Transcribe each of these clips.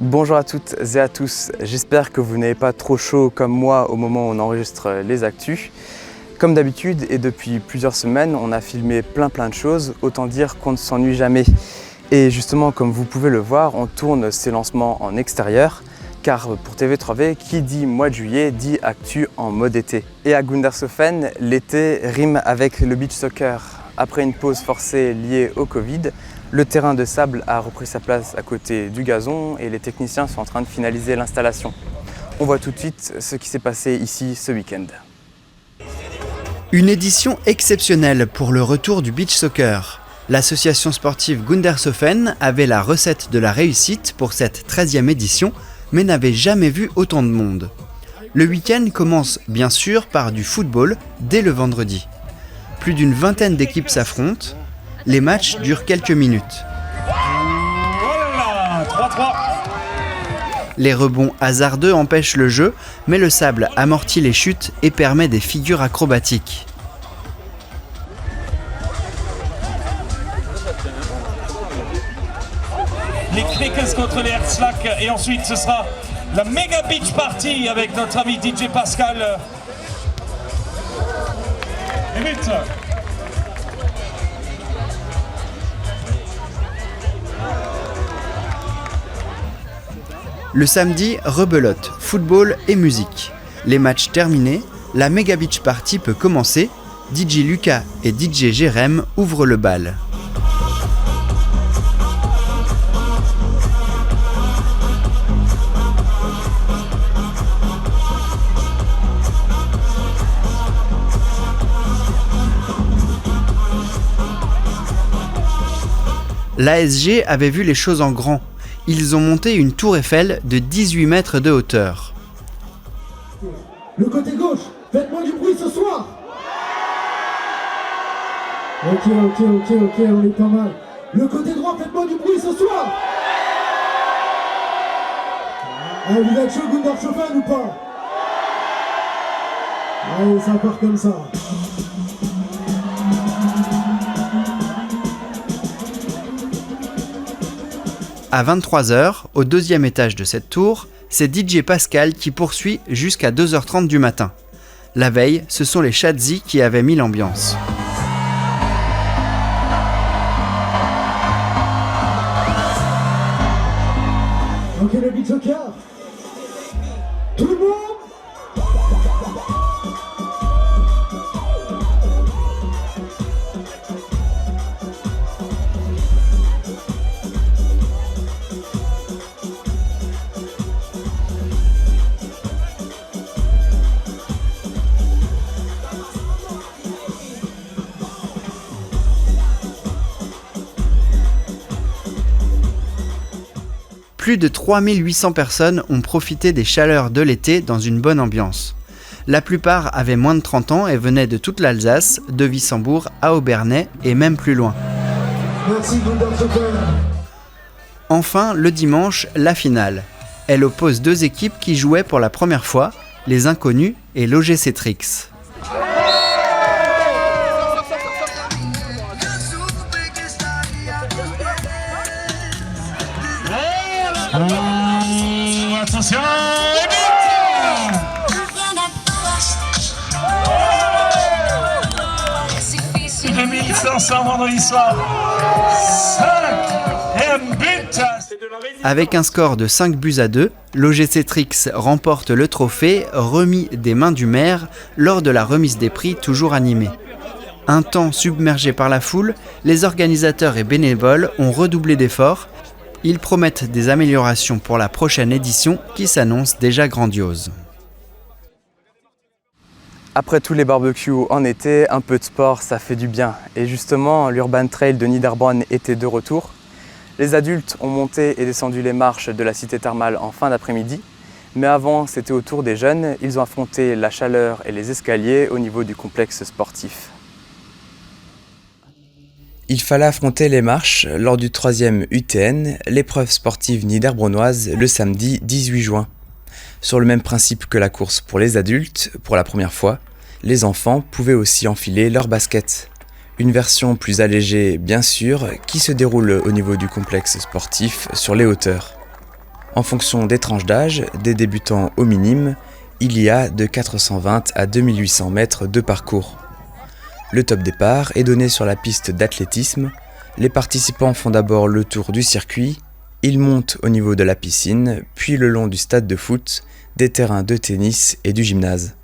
Bonjour à toutes et à tous, j'espère que vous n'avez pas trop chaud comme moi au moment où on enregistre les actus. Comme d'habitude et depuis plusieurs semaines, on a filmé plein de choses, autant dire qu'on ne s'ennuie jamais. Et justement, comme vous pouvez le voir, on tourne ces lancements en extérieur, car pour TV3V, qui dit mois de juillet dit actu en mode été. Et à Gundershofen, l'été rime avec le beach soccer. Après une pause forcée liée au Covid, le terrain de sable a repris sa place à côté du gazon et les techniciens sont en train de finaliser l'installation. On voit tout de suite ce qui s'est passé ici ce week-end. Une édition exceptionnelle pour le retour du beach soccer. L'association sportive Gundershofen avait la recette de la réussite pour cette 13e édition, mais n'avait jamais vu autant de monde. Le week-end commence bien sûr par du football dès le vendredi. Plus d'une vingtaine d'équipes s'affrontent. Les matchs durent quelques minutes. Voilà, 3-3. Les rebonds hasardeux empêchent le jeu, mais le sable amortit les chutes et permet des figures acrobatiques. Les Crickers contre les Herzlak et ensuite ce sera la méga beach party avec notre ami DJ Pascal. Et vite. Le samedi, rebelote, football et musique. Les matchs terminés, la Mega Beach Party peut commencer. DJ Lucas et DJ Jérém ouvrent le bal. L'ASG avait vu les choses en grand. Ils ont monté une tour Eiffel de 18 mètres de hauteur. Le côté gauche, faites-moi du bruit ce soir. Ok, on est pas mal. Le côté droit, faites-moi du bruit ce soir. Allez, vous êtes chaud Gundershofen ou pas? Allez, ça part comme ça. À 23h, au deuxième étage de cette tour, c'est DJ Pascal qui poursuit jusqu'à 2h30 du matin. La veille, ce sont les Shadzi qui avaient mis l'ambiance. Ok, le beach soccer. Tout le monde. Plus de 3800 personnes ont profité des chaleurs de l'été dans une bonne ambiance. La plupart avaient moins de 30 ans et venaient de toute l'Alsace, de Wissembourg à Obernai et même plus loin. Merci Gundershofen. Enfin, le dimanche, la finale. Elle oppose deux équipes qui jouaient pour la première fois, les Inconnus et l'OGC Trix. Attention. 2500 vendredi soir. 5 but. Avec un score de 5-2, l'OGC Trix remporte le trophée remis des mains du maire lors de la remise des prix toujours animée. Un temps submergé par la foule, les organisateurs et bénévoles ont redoublé d'efforts. Ils promettent des améliorations pour la prochaine édition qui s'annonce déjà grandiose. Après tous les barbecues en été, un peu de sport, ça fait du bien. Et justement, l'Urban Trail de Niederbronn était de retour. Les adultes ont monté et descendu les marches de la cité thermale en fin d'après-midi. Mais avant, c'était au tour des jeunes. Ils ont affronté la chaleur et les escaliers au niveau du complexe sportif. Il fallait affronter les marches lors du 3e UTN, l'épreuve sportive niederbronnoise, le samedi 18 juin. Sur le même principe que la course pour les adultes, pour la première fois, les enfants pouvaient aussi enfiler leurs baskets. Une version plus allégée, bien sûr, qui se déroule au niveau du complexe sportif sur les hauteurs. En fonction des tranches d'âge, des débutants au minime, il y a de 420 à 2800 mètres de parcours. Le top départ est donné sur la piste d'athlétisme. Les participants font d'abord le tour du circuit, ils montent au niveau de la piscine, puis le long du stade de foot, des terrains de tennis et du gymnase.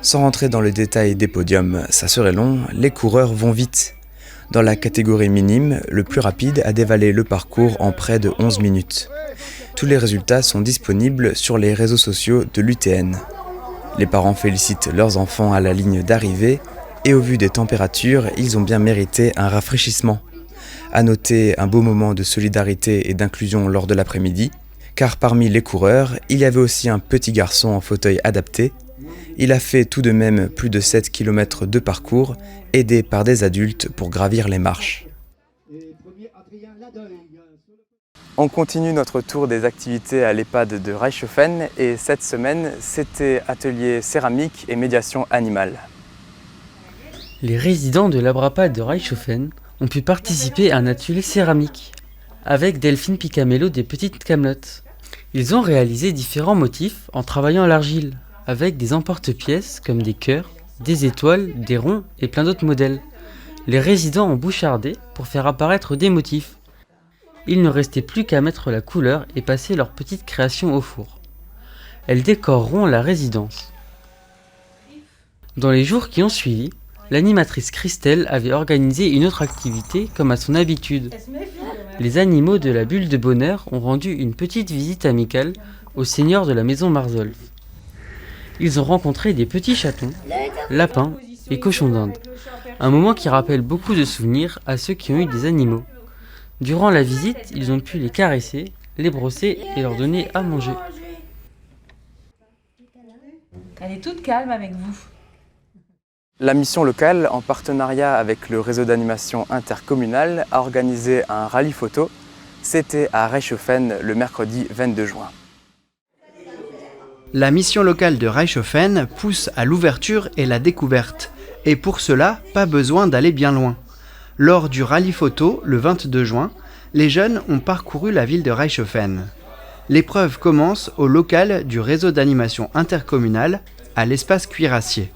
Sans rentrer dans le détail des podiums, ça serait long, les coureurs vont vite. Dans la catégorie minime, le plus rapide a dévalé le parcours en près de 11 minutes. Tous les résultats sont disponibles sur les réseaux sociaux de l'UTN. Les parents félicitent leurs enfants à la ligne d'arrivée et au vu des températures, ils ont bien mérité un rafraîchissement. À noter un beau moment de solidarité et d'inclusion lors de l'après-midi, car parmi les coureurs, il y avait aussi un petit garçon en fauteuil adapté. Il a fait tout de même plus de 7 km de parcours, aidé par des adultes pour gravir les marches. On continue notre tour des activités à l'EHPAD de Reichshofen et cette semaine, c'était atelier céramique et médiation animale. Les résidents de l'Abrapad de Reichshofen ont pu participer à un atelier céramique avec Delphine Picamello des Petites Camelotes. Ils ont réalisé différents motifs en travaillant l'argile, avec des emporte-pièces comme des cœurs, des étoiles, des ronds et plein d'autres modèles. Les résidents ont bouchardé pour faire apparaître des motifs. Il ne restait plus qu'à mettre la couleur et passer leur petite création au four. Elles décoreront la résidence. Dans les jours qui ont suivi, l'animatrice Christelle avait organisé une autre activité comme à son habitude. Les animaux de la bulle de bonheur ont rendu une petite visite amicale au seigneur de la maison Marzolf. Ils ont rencontré des petits chatons, lapins et cochons d'Inde. Un moment qui rappelle beaucoup de souvenirs à ceux qui ont eu des animaux. Durant la visite, ils ont pu les caresser, les brosser et leur donner à manger. Elle est toute calme avec vous. La mission locale, en partenariat avec le réseau d'animation intercommunal, a organisé un rallye photo. C'était à Reichshofen le mercredi 22 juin. La mission locale de Reichshofen pousse à l'ouverture et la découverte. Et pour cela, pas besoin d'aller bien loin. Lors du rallye photo, le 22 juin, les jeunes ont parcouru la ville de Reichshofen. L'épreuve commence au local du réseau d'animation intercommunal, à l'espace cuirassier.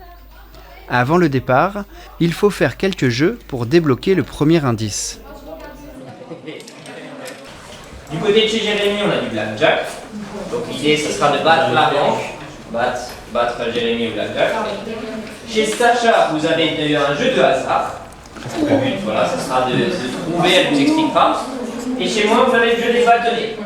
Avant le départ, il faut faire quelques jeux pour débloquer le premier indice. Du côté de chez Jérémy, on a du blackjack. Donc l'idée, ce sera de battre la manche, battre Jérémy au blackjack. Chez Sacha, vous avez un jeu de hasard. Le but, voilà, ce sera de trouver, elle vous expliquera. Et chez moi, vous avez le jeu des bâtonnets.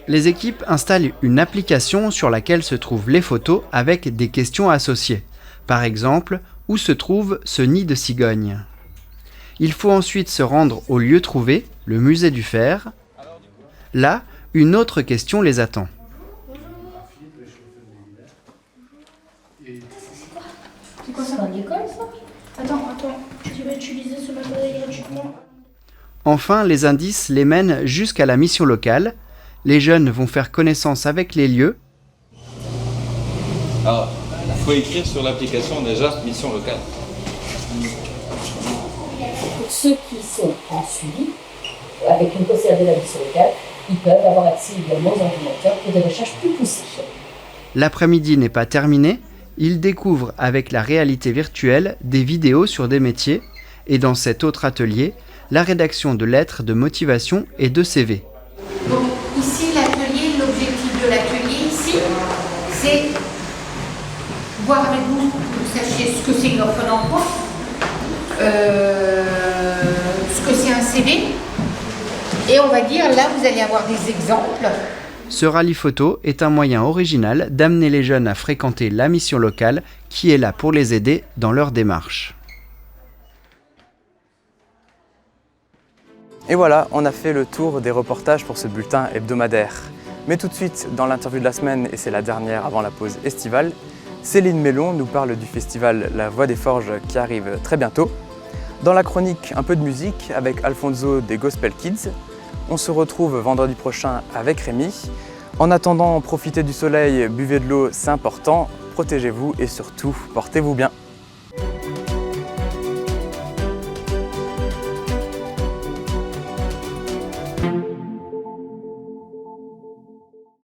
Les équipes installent une application sur laquelle se trouvent les photos avec des questions associées. Par exemple, où se trouve ce nid de cigogne ? Il faut ensuite se rendre au lieu trouvé, le musée du fer. Là, une autre question les attend. C'est quoi ça, dans l'école ça ? Attends, tu vas utiliser ce matériel gratuitement. Enfin, les indices les mènent jusqu'à la mission locale. Les jeunes vont faire connaissance avec les lieux. Alors, il faut écrire sur l'application déjà mission locale. Pour ceux qui sont en suivi, avec une conseillère de la mission locale, ils peuvent avoir accès également aux ordinateurs pour des recherches plus poussées. L'après-midi n'est pas terminé. Ils découvrent avec la réalité virtuelle des vidéos sur des métiers et dans cet autre atelier, la rédaction de lettres de motivation et de CV. Donc, voir avec vous, que vous sachiez ce que c'est une offre d'emploi, ce que c'est un CV. Et on va dire, là, vous allez avoir des exemples. Ce rallye photo est un moyen original d'amener les jeunes à fréquenter la mission locale qui est là pour les aider dans leur démarche. Et voilà, on a fait le tour des reportages pour ce bulletin hebdomadaire. Mais tout de suite, dans l'interview de la semaine, et c'est la dernière avant la pause estivale, Céline Mélon nous parle du festival La Voix des Forges qui arrive très bientôt. Dans la chronique, un peu de musique avec Alfonso des Gospel Kids. On se retrouve vendredi prochain avec Rémi. En attendant, profitez du soleil, buvez de l'eau, c'est important. Protégez-vous et surtout, portez-vous bien.